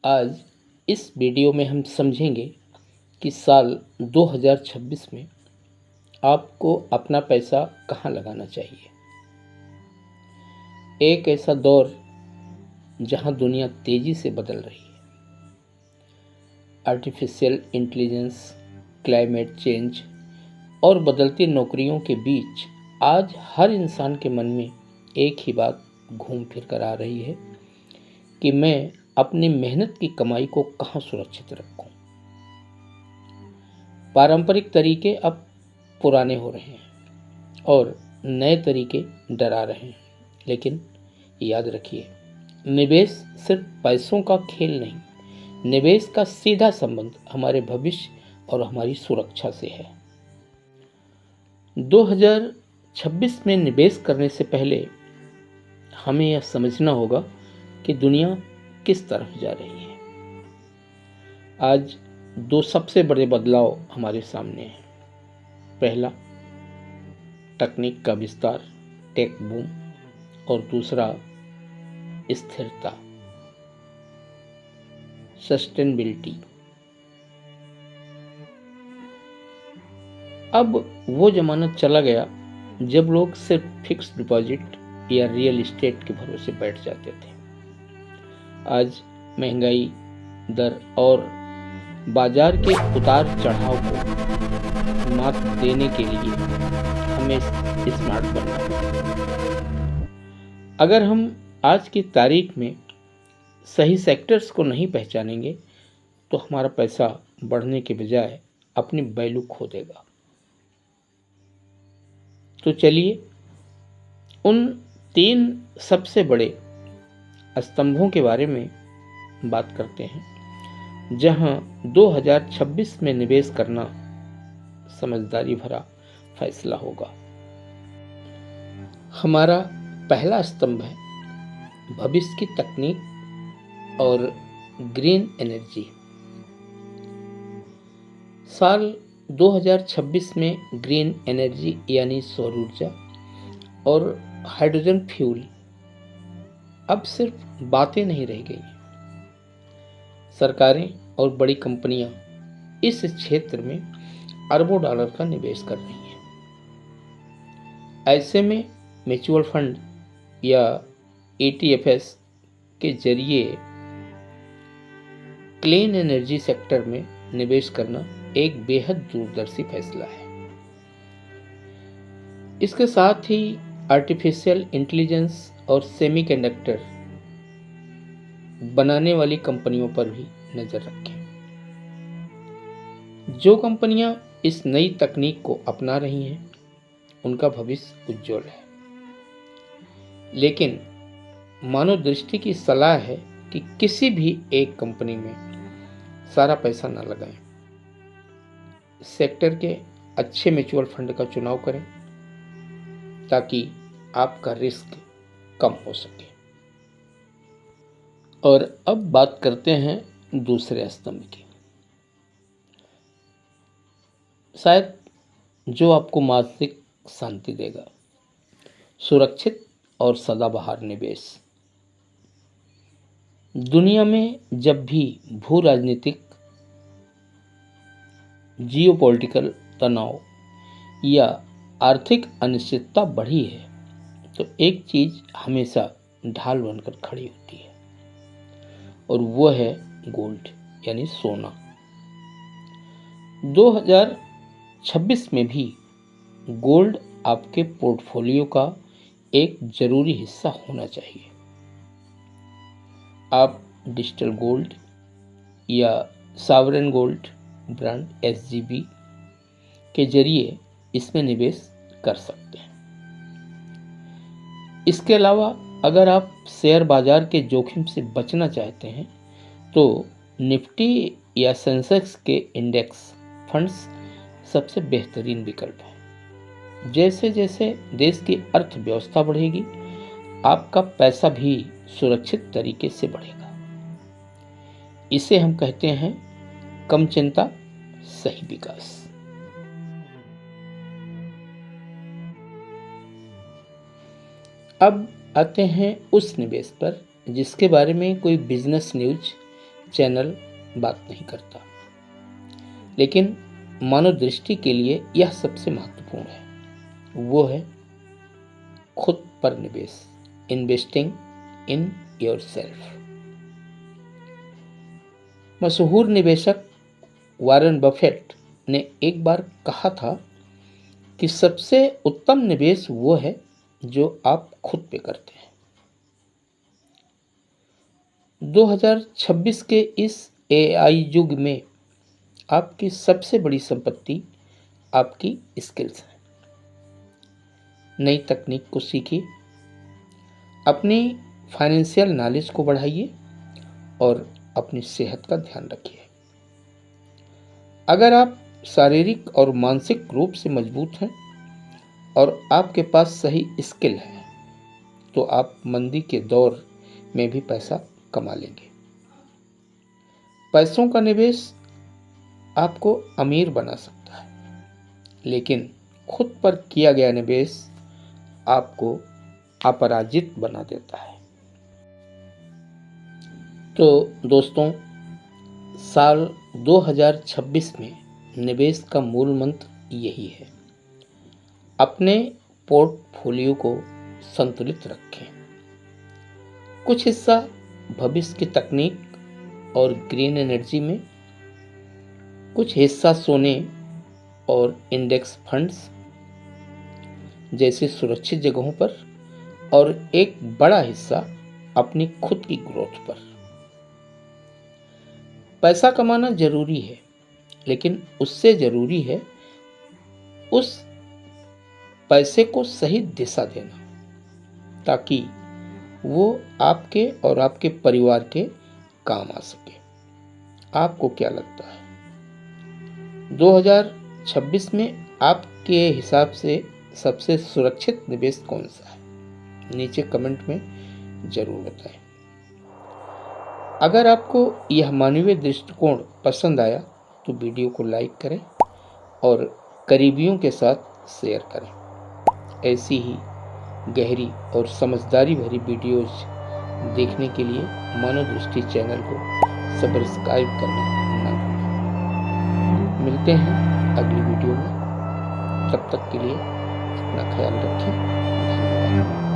आज इस वीडियो में हम समझेंगे कि साल 2026 में आपको अपना पैसा कहाँ लगाना चाहिए। एक ऐसा दौर जहां दुनिया तेजी से बदल रही है। आर्टिफिशियल इंटेलिजेंस, क्लाइमेट चेंज और बदलती नौकरियों के बीच आज हर इंसान के मन में एक ही बात घूम फिर कर आ रही है कि मैं अपनी मेहनत की कमाई को कहाँ सुरक्षित रखूं। पारंपरिक तरीके अब पुराने हो रहे हैं और नए तरीके डरा रहे हैं। लेकिन याद रखिए, निवेश सिर्फ पैसों का खेल नहीं, निवेश का सीधा संबंध हमारे भविष्य और हमारी सुरक्षा से है। 2026 में निवेश करने से पहले हमें यह समझना होगा कि दुनिया किस तरफ जा रही है। आज दो सबसे बड़े बदलाव हमारे सामने हैं। पहला, तकनीक का विस्तार, टेक बूम, और दूसरा स्थिरता, सस्टेनेबिलिटी। अब वो जमाना चला गया जब लोग सिर्फ फिक्स डिपॉजिट या रियल एस्टेट के भरोसे बैठ जाते थे। आज महंगाई दर और बाजार के उतार चढ़ाव को मात देने के लिए हमें स्मार्ट बनना होगा। अगर हम आज की तारीख में सही सेक्टर्स को नहीं पहचानेंगे तो हमारा पैसा बढ़ने के बजाय अपनी वैल्यू खो देगा। तो चलिए उन 3 सबसे बड़े स्तंभों के बारे में बात करते हैं जहां 2026 में निवेश करना समझदारी भरा फैसला होगा। हमारा पहला स्तंभ है भविष्य की तकनीक और ग्रीन एनर्जी। साल 2026 में ग्रीन एनर्जी यानी सौर ऊर्जा और हाइड्रोजन फ्यूल अब सिर्फ बातें नहीं रह गई। सरकारें और बड़ी कंपनियां इस क्षेत्र में अरबों डॉलर का निवेश कर रही हैं। ऐसे में म्यूचुअल फंड या ETFs के जरिए क्लीन एनर्जी सेक्टर में निवेश करना एक बेहद दूरदर्शी फैसला है। इसके साथ ही आर्टिफिशियल इंटेलिजेंस और सेमीकंडक्टर बनाने वाली कंपनियों पर भी नजर रखें। जो कंपनियां इस नई तकनीक को अपना रही हैं, उनका भविष्य उज्जवल है। लेकिन मानव दृष्टि की सलाह है कि किसी भी एक कंपनी में सारा पैसा न लगाएं। सेक्टर के अच्छे म्यूचुअल फंड का चुनाव करें ताकि आपका रिस्क कम हो सके। और अब बात करते हैं दूसरे स्तंभ की, शायद जो आपको मानसिक शांति देगा, सुरक्षित और सदाबहार निवेश। दुनिया में जब भी भू राजनीतिक, जियोपॉलिटिकल तनाव या आर्थिक अनिश्चितता बढ़ी है तो एक चीज हमेशा ढाल बनकर खड़ी होती है और वो है गोल्ड यानी सोना। 2026 में भी गोल्ड आपके पोर्टफोलियो का एक जरूरी हिस्सा होना चाहिए। आप डिजिटल गोल्ड या सॉवरेन गोल्ड ब्रांड SGB के जरिए इसमें निवेश कर सकते हैं। इसके अलावा अगर आप शेयर बाजार के जोखिम से बचना चाहते हैं तो निफ्टी या सेंसेक्स के इंडेक्स फंड्स सबसे बेहतरीन विकल्प है। जैसे जैसे देश की अर्थव्यवस्था बढ़ेगी, आपका पैसा भी सुरक्षित तरीके से बढ़ेगा। इसे हम कहते हैं कम चिंता सही विकास। अब आते हैं उस निवेश पर जिसके बारे में कोई बिजनेस न्यूज चैनल बात नहीं करता, लेकिन मानव दृष्टि के लिए यह सबसे महत्वपूर्ण है। वो है खुद पर निवेश, इन्वेस्टिंग इन योरसेल्फ। मशहूर निवेशक वॉरेन बफेट ने एक बार कहा था कि सबसे उत्तम निवेश वो है जो आप खुद पे करते हैं। 2026 के इस एआई युग में आपकी सबसे बड़ी संपत्ति आपकी स्किल्स है। नई तकनीक को सीखिए, अपनी फाइनेंशियल नॉलेज को बढ़ाइए और अपनी सेहत का ध्यान रखिए। अगर आप शारीरिक और मानसिक रूप से मजबूत हैं और आपके पास सही स्किल है, तो आप मंदी के दौर में भी पैसा कमा लेंगे। पैसों का निवेश आपको अमीर बना सकता है, लेकिन खुद पर किया गया निवेश आपको अपराजित बना देता है। तो दोस्तों, साल 2026 में निवेश का मूल मंत्र यही है। अपने पोर्टफोलियो को संतुलित रखें। कुछ हिस्सा भविष्य की तकनीक और ग्रीन एनर्जी में, कुछ हिस्सा सोने और इंडेक्स फंड्स जैसे सुरक्षित जगहों पर, और एक बड़ा हिस्सा अपनी खुद की ग्रोथ पर। पैसा कमाना जरूरी है, लेकिन उससे जरूरी है उस पैसे को सही दिशा देना, ताकि वो आपके और आपके परिवार के काम आ सके। आपको क्या लगता है, 2026 में आपके हिसाब से सबसे सुरक्षित निवेश कौन सा है? नीचे कमेंट में जरूर बताएं। अगर आपको यह मानवीय दृष्टिकोण पसंद आया तो वीडियो को लाइक करें और करीबियों के साथ शेयर करें। ऐसी ही गहरी और समझदारी भरी वीडियोज देखने के लिए मानव दृष्टि चैनल को सब्सक्राइब करना ना भूलें। मिलते हैं अगली वीडियो में, तब तक के लिए अपना ख्याल रखें। धन्यवाद।